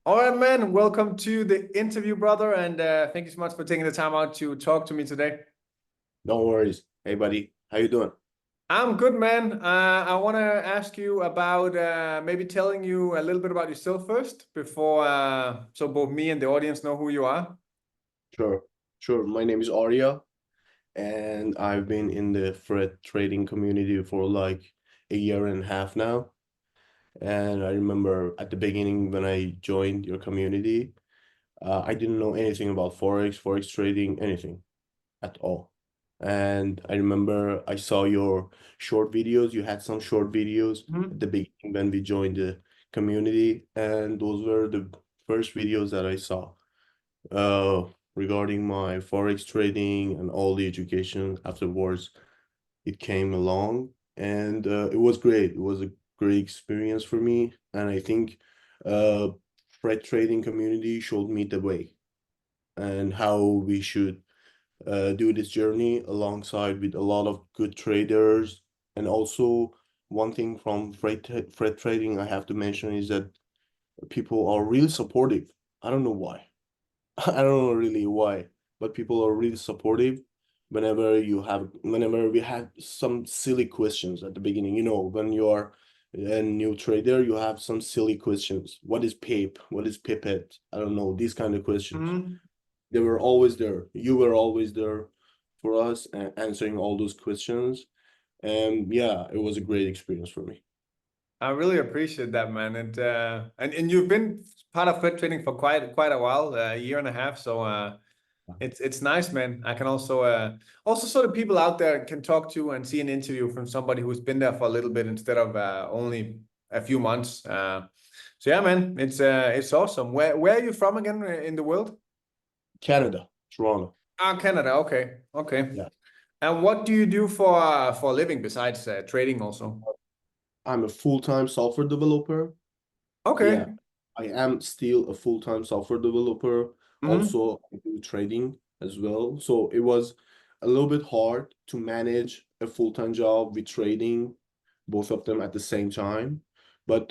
All right, man. Welcome to the interview, brother, and thank you so much for taking the time out to talk to me today. No worries. Hey, buddy, how you doing? I'm good, man. I want to ask you about maybe telling you a little bit about yourself first, before so both me and the audience know who you are. Sure, sure. My name is Aria, and I've been in the freight trading community for like a year and a half now. And I remember at the beginning when I joined your community, I didn't know anything about forex trading, anything at all. And I remember I saw your short videos. You had some short videos at Mhm. the beginning when we joined the community, and those were the first videos that I saw. uh, regarding my forex trading and all the education afterwards. It came along and it was great. It was a great experience for me, and I think uh, freight trading community showed me the way and how we should do this journey alongside with a lot of good traders. And also, one thing from freight trading I have to mention is that people are really supportive. I don't know why. I don't know really why, but people are really supportive whenever we had some silly questions at the beginning. When you are a new trader, you have some silly questions. What is PIP? What is pipette? I don't know, these kind of questions. Mhm. They were always there. You were always there for us and answering all those questions. And yeah, it was a great experience for me. I really appreciate that, man. And you've been part of fit training for quite a while, a year and a half. So it's nice, man. I can also so the people out there can talk to and see an interview from somebody who's been there for a little bit instead of only a few months. So yeah, man, it's awesome. Where are you from again in the world? Canada, Toronto. Ah, Canada. Okay, okay. Yeah. And what do you do for a living besides trading also? I'm a full-time software developer. Yeah, Okay. I am still a full-time software developer. Mm-hmm. Also, I do trading as well. So it was a little bit hard to manage a full-time job with trading, both of them at the same time. But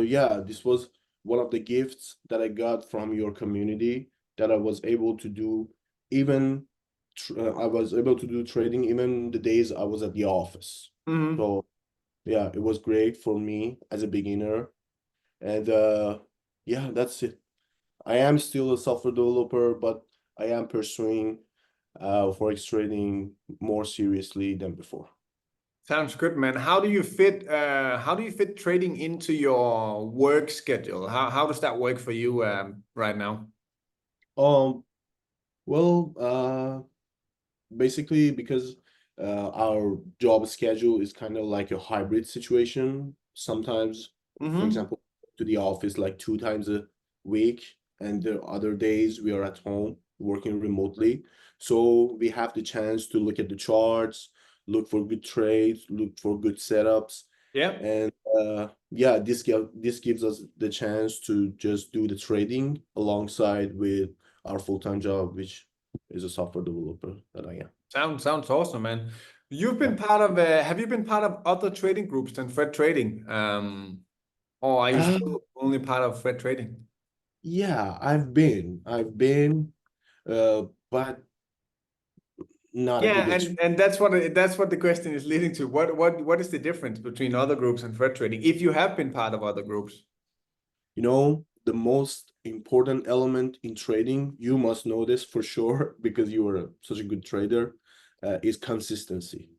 yeah, this was one of the gifts that I got from your community that I was able to do even I was able to do trading even the days I was at the office. Mm-hmm. So yeah, it was great for me as a beginner. And yeah, that's it. I am still a software developer, but I am pursuing forex trading more seriously than before. Sounds good, man. How do you fit trading into your work schedule? How does that work for you right now? Um, well, basically because our job schedule is kind of like a hybrid situation. Sometimes, for Mm-hmm. example, to the office like 2 times a week, and the other days we are at home working remotely. So we have the chance to look at the charts, look for good trades, look for good setups, Yeah. and yeah, this gives us the chance to just do the trading alongside with our full-time job, which is a software developer that I am. Sounds awesome, man. Yeah. Have you been part of other trading groups than Fred Trading? Or are you Uh, still only part of Fred Trading? yeah, I've been, but not a Yeah, good and that's what the question is leading to. What is the difference between other groups and Fred Trading if you have been part of other groups? the most important element in trading, you must know this for sure because you are such a good trader, is consistency.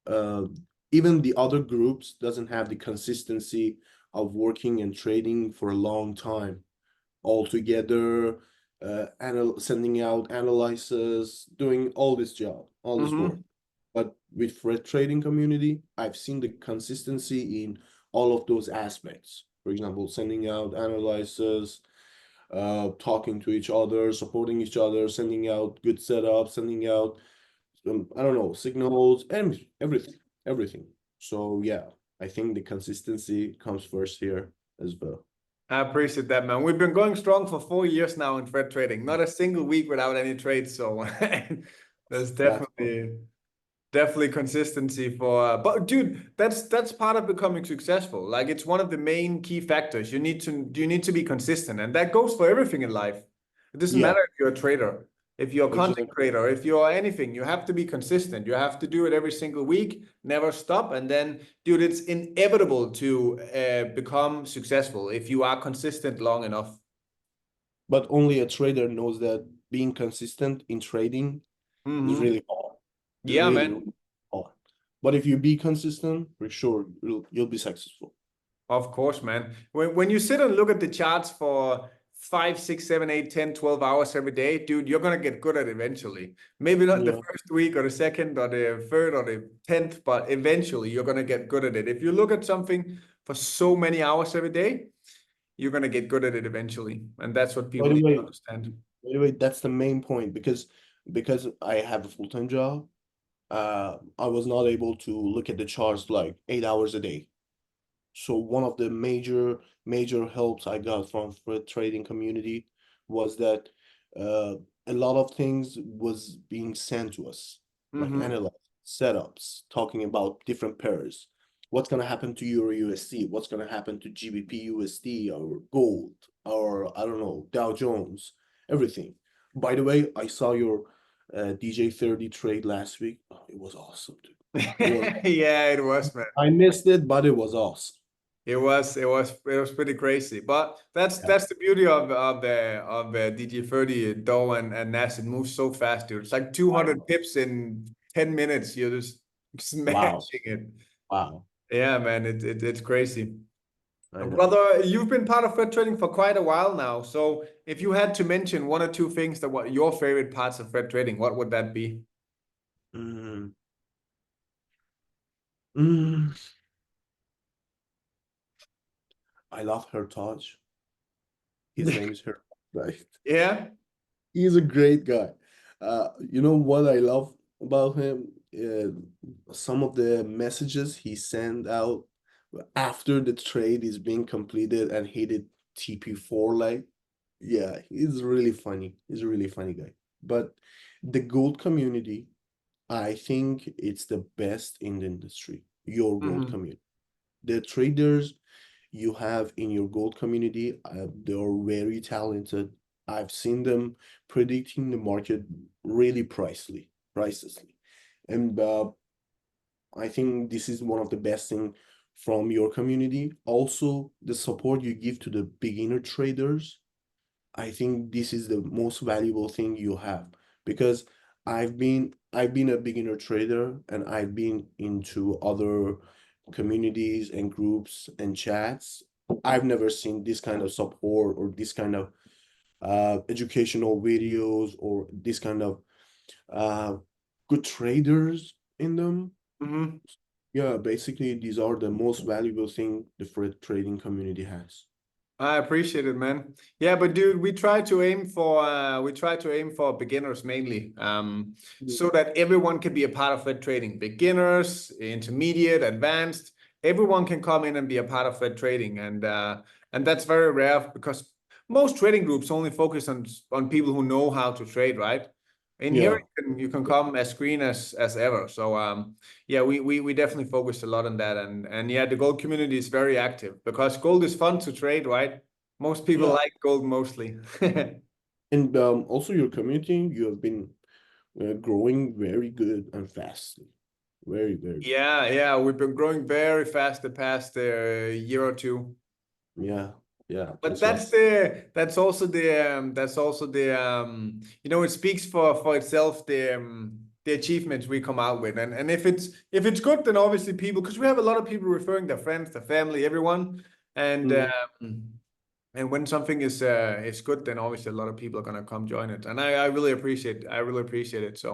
Uh, Even the other groups doesn't have the consistency of working and trading for a long time all together, sending out analysis, doing all this job, all this work. Mm-hmm. But with Fred trading community, I've seen the consistency in all of those aspects. For example, sending out analysis, talking to each other, supporting each other, sending out good setups, sending out I don't know, signals, and everything. So yeah, I think the consistency comes first here as well. I appreciate that, man. We've been going strong for 4 years now in Fred Trading. Not a single week without any trades. So there's That's definitely. Definitely consistency for, but dude, that's part of becoming successful. Like it's one of the main key factors. You need to be consistent, and that goes for everything in life. It doesn't Yeah, matter if you're a trader, if you're a content exactly. creator, if you're anything, you have to be consistent. You have to do it every single week, never stop, and then, dude, it's inevitable to become successful if you are consistent long enough. But only a trader knows that being consistent in trading is Hmm. really hard. It's Yeah, really, man. really hard. But if you be consistent, for sure you'll be successful. Of course, man. When you sit and look at the charts for 5, 6, 7, 8, 10, 12 hours every day, dude, you're gonna get good at it eventually. Maybe not the Yeah. first week or the second or the third or the 10th, but eventually you're gonna get good at it. If you look at something for so many hours every day, you're gonna get good at it eventually. And that's what By people the need to way, understand. that's the main point because I have a full-time job, I was not able to look at the charts like 8 hours a day. So one of the major helps I got from the trading community was that uh, a lot of things was being sent to us, like Mm-hmm. analyze setups, talking about different pairs. What's gonna happen to Euro USD? What's gonna happen to GBP USD or gold or I don't know, Dow Jones, everything. By the way, I saw your DJ30 trade last week. Oh, it was awesome, dude. It was. Yeah, it was, man. I missed it, but it was awesome. It was pretty crazy. But that's Yeah. that's the beauty of the DJ30 Dow and Nas. It moves so fast, dude. It's like I 200 know. pips in 10 minutes. You're just Wow. smashing it. Wow. Yeah, man, it's crazy. I know. Brother, you've been part of Fred trading for quite a while now. So if you had to mention one or two things that were your favorite parts of Fred trading, what would that be? Mm, mm. I love her touch. His name is her, right? Yeah. He's a great guy. You know what I love about him? Some of the messages he sent out after the trade is being completed and he did TP4 like, yeah, he's really funny. He's a really funny guy. But the gold community, I think it's the best in the industry, your gold Hmm. community. The traders you have in your gold community, they're very talented. I've seen them predicting the market really pricelessly. And I think this is one of the best thing from your community. Also, the support you give to the beginner traders, I think this is the most valuable thing you have because I've been a beginner trader and I've been into other communities and groups and chats. I've never seen this kind of support or this kind of educational videos or this kind of uh, good traders in them. Hmm. Yeah, basically these are the most valuable thing the trading community has. I appreciate it, man. Yeah, but dude, we try to aim for beginners mainly, Mm. so that everyone can be a part of Fed trading. Beginners, intermediate, advanced, everyone can come in and be a part of Fed trading, and that's very rare because most trading groups only focus on people who know how to trade, right? In here, Yeah. you can come as green as ever. So yeah, we definitely focused a lot on that, and yeah, the gold community is very active because gold is fun to trade, right? Most people Yeah. like gold mostly. And also your community, you have been growing very good and fast. Very, very good. Yeah, we've been growing very fast the past year or two. Yeah, yeah, But that's right. that's also the it speaks for itself the achievements we come out with, and if it's good, then obviously people, because we have a lot of people referring their friends, their family, everyone, and Mm, when something is good, then obviously a lot of people are gonna come join it, and I really appreciate it. So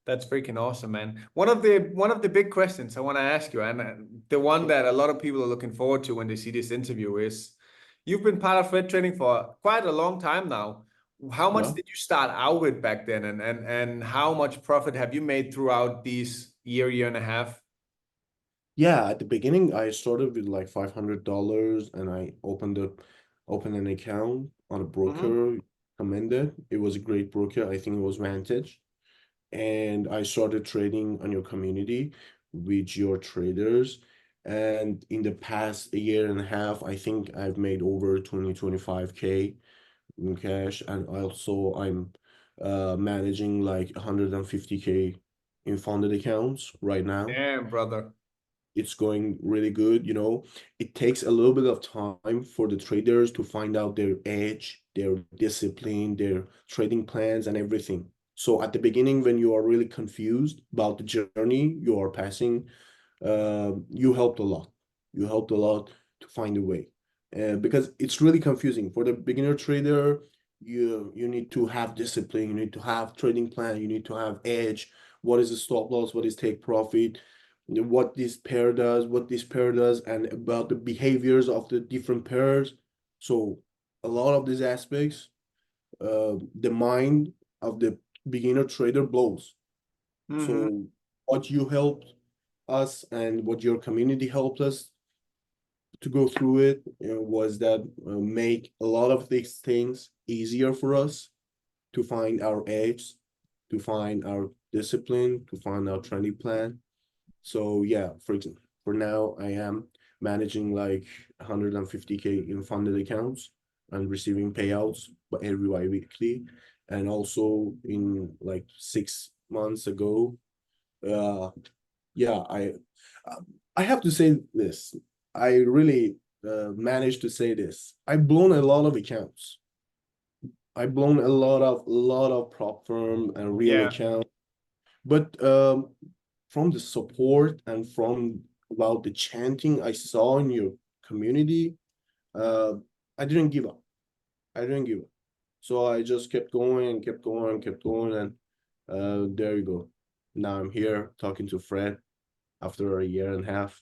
that's freaking awesome, man. One of the big questions I want to ask you, and the one that a lot of people are looking forward to when they see this interview is, you've been part of Fed trading for quite a long time now. How much yeah. did you start out with back then, and how much profit have you made throughout these year and a half? Yeah, at the beginning I started with like $500 and I opened an account on a Hmm. broker recommended. It was a great broker. I think it was Vantage. and I started trading on your community with your traders. And in the past a year and a half, I think I've made over 25K in cash. And also I'm managing like 150K in funded accounts right now. Damn, brother. It's going really good, you know. It takes a little bit of time for the traders to find out their edge, their discipline, their trading plans and everything. So at the beginning, when you are really confused about the journey you are passing, you helped a lot. You helped a lot to find a way. Because it's really confusing for the beginner trader. You need to have discipline, you need to have trading plan, you need to have edge. What is the stop loss? What is take profit? What this pair does, what this pair does, and about the behaviors of the different pairs. So a lot of these aspects, the mind of the beginner trader blows. Mm-hmm. So what you helped us and what your community helped us to go through it, was that make a lot of these things easier for us to find our edge, to find our discipline, to find our training plan. So yeah, for example, for now I am managing like 150K in funded accounts and receiving payouts but every bi-weekly. And also in like 6 months ago, uh yeah, uh, I have to say this. I really managed to say this. I've blown a lot of accounts. I've blown a lot of prop firm and real Yeah. account. But from the support and from about the chanting I saw in your community, uh, I didn't give up. I didn't give up. So I just kept going and kept going and kept going, and there you go. Now I'm here talking to Fred after a year and a half.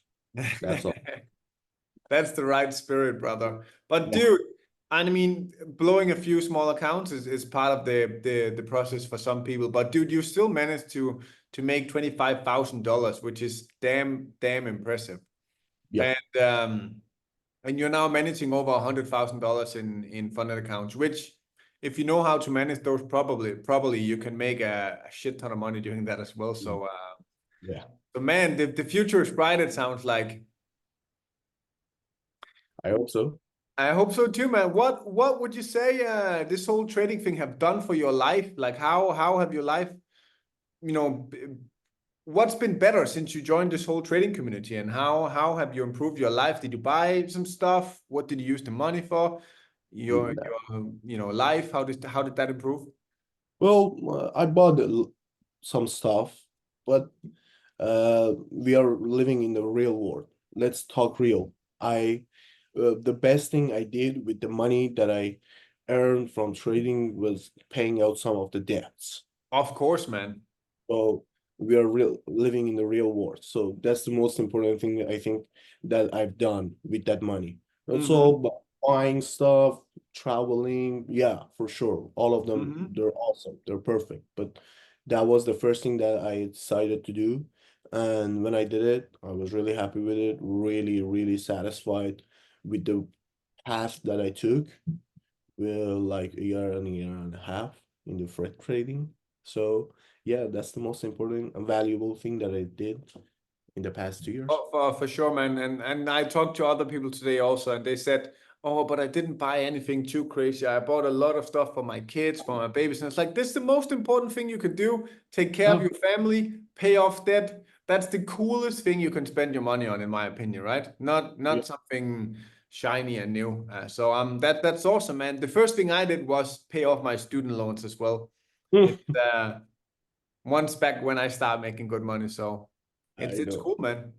That's all. That's the right spirit, brother. But Yeah. dude, I mean, blowing a few small accounts is part of the process for some people. But dude, you still managed to make $25,000, which is damn impressive. Yeah. And you're now managing over $100,000 in funded accounts, which if you know how to manage those, probably you can make a shit ton of money doing that as well. Yeah. So Yeah. so man, the future is bright, it sounds like. I hope so. I hope so too, man. What would you say this whole trading thing have done for your life? Like how have your life, you know, what's been better since you joined this whole trading community, and how have you improved your life? Did you buy some stuff? What did you use the money for? Mm. Your life, how did that improve? Well, I bought some stuff, but we are living in the real world. Let's talk real. The best thing I did with the money that I earned from trading was paying out some of the debts. Of course, man. So we are real living in the real world. So that's the most important thing that I think that I've done with that money. Also, Mm-hmm. buying stuff, traveling, yeah, for sure. All of them, Mm-hmm. they're awesome. They're perfect. But that was the first thing that I decided to do. And when I did it, I was really happy with it, really, really satisfied with the path that I took. Well, like a year and a half in the freight trading. So yeah, that's the most important and valuable thing that I did in the past 2 years. Oh, for sure, man. And I talked to other people today also, and they said, "Oh, but I didn't buy anything too crazy. I bought a lot of stuff for my kids, for my babies." And it's like, this is the most important thing you can do. Take care of Yeah, your family, pay off debt. That's the coolest thing you can spend your money on, in my opinion, right? Not yeah. not something shiny and new. So that's awesome, man. The first thing I did was pay off my student loans as well. It's once back when I started making good money. So I it's know. cool, man.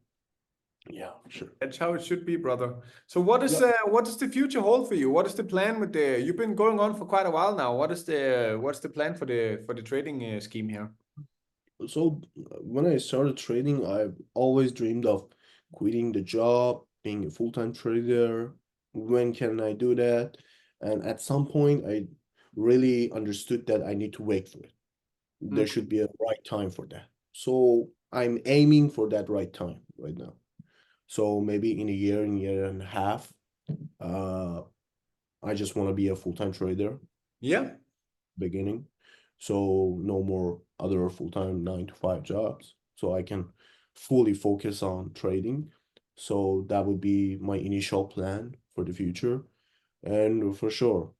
Yeah, sure. That's how it should be, brother. So Yeah. what does the future hold for you? What is the plan with the you've been going on for quite a while now. What's the plan for the trading scheme here? So when I started trading, I always dreamed of quitting the job, being a full-time trader. When can I do that? And at some point, I really understood that I need to wait for it. There Mhm. should be a right time for that. So I'm aiming for that right time right now. So maybe in a year and a half, uh, I just want to be a full-time trader Yeah. beginning. So no more other full-time 9 to 5 jobs, so I can fully focus on trading. So that would be my initial plan for the future. And for sure,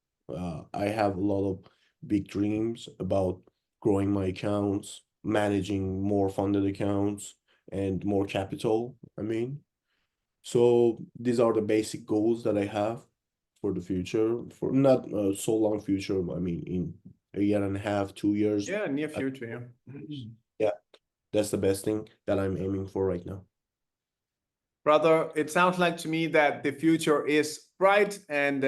I have a lot of big dreams about growing my accounts, managing more funded accounts, and more capital, I mean. So these are the basic goals that I have for the future, for not so long future, I mean in a year and a half, 2 years. Yeah, near I- future, yeah. Yeah, that's the best thing that I'm aiming for right now. Brother, it sounds like to me that the future is bright, and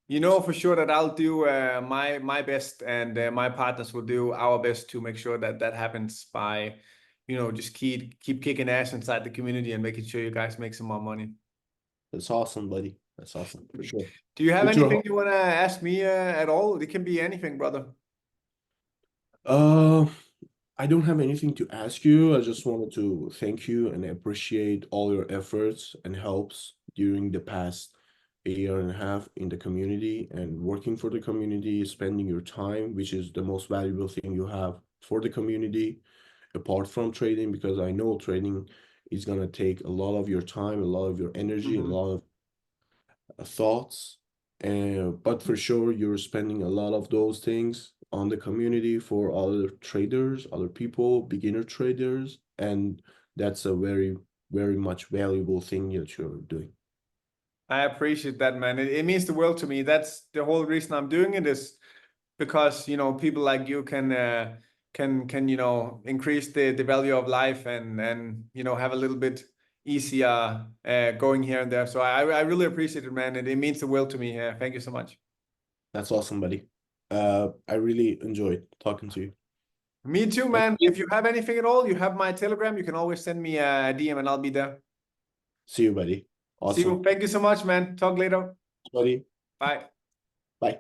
you know for sure that I'll do my best, and my partners will do our best to make sure that that happens by, you know, just keep kicking ass inside the community and making sure you guys make some more money. That's awesome, buddy. That's awesome for sure. Do you have With your anything you want to ask me at all? It can be anything, brother. uh I don't have anything to ask you. I just wanted to thank you and appreciate all your efforts and helps during the past a year and a half in the community and working for the community, spending your time, which is the most valuable thing you have for the community, apart from trading, because I know trading is gonna take a lot of your time, a lot of your energy, a lot of thoughts. But for sure, you're spending a lot of those things on the community for other traders, other people, beginner traders, and that's a very, very much valuable thing that you're doing. I appreciate that, man. It means the world to me. That's the whole reason I'm doing it, is because, you know, people like you can you know, increase the value of life, and you know, have a little bit easier going here and there. So I really appreciate it, man. It means the world to me. Thank you so much. That's awesome, buddy. I really enjoyed talking to you. Me too, Thank man. you. If you have anything at all, you have my Telegram. You can always send me a DM and I'll be there. See you, buddy. See you. Awesome. Thank you so much, man. Talk later. Buddy. Bye. Bye.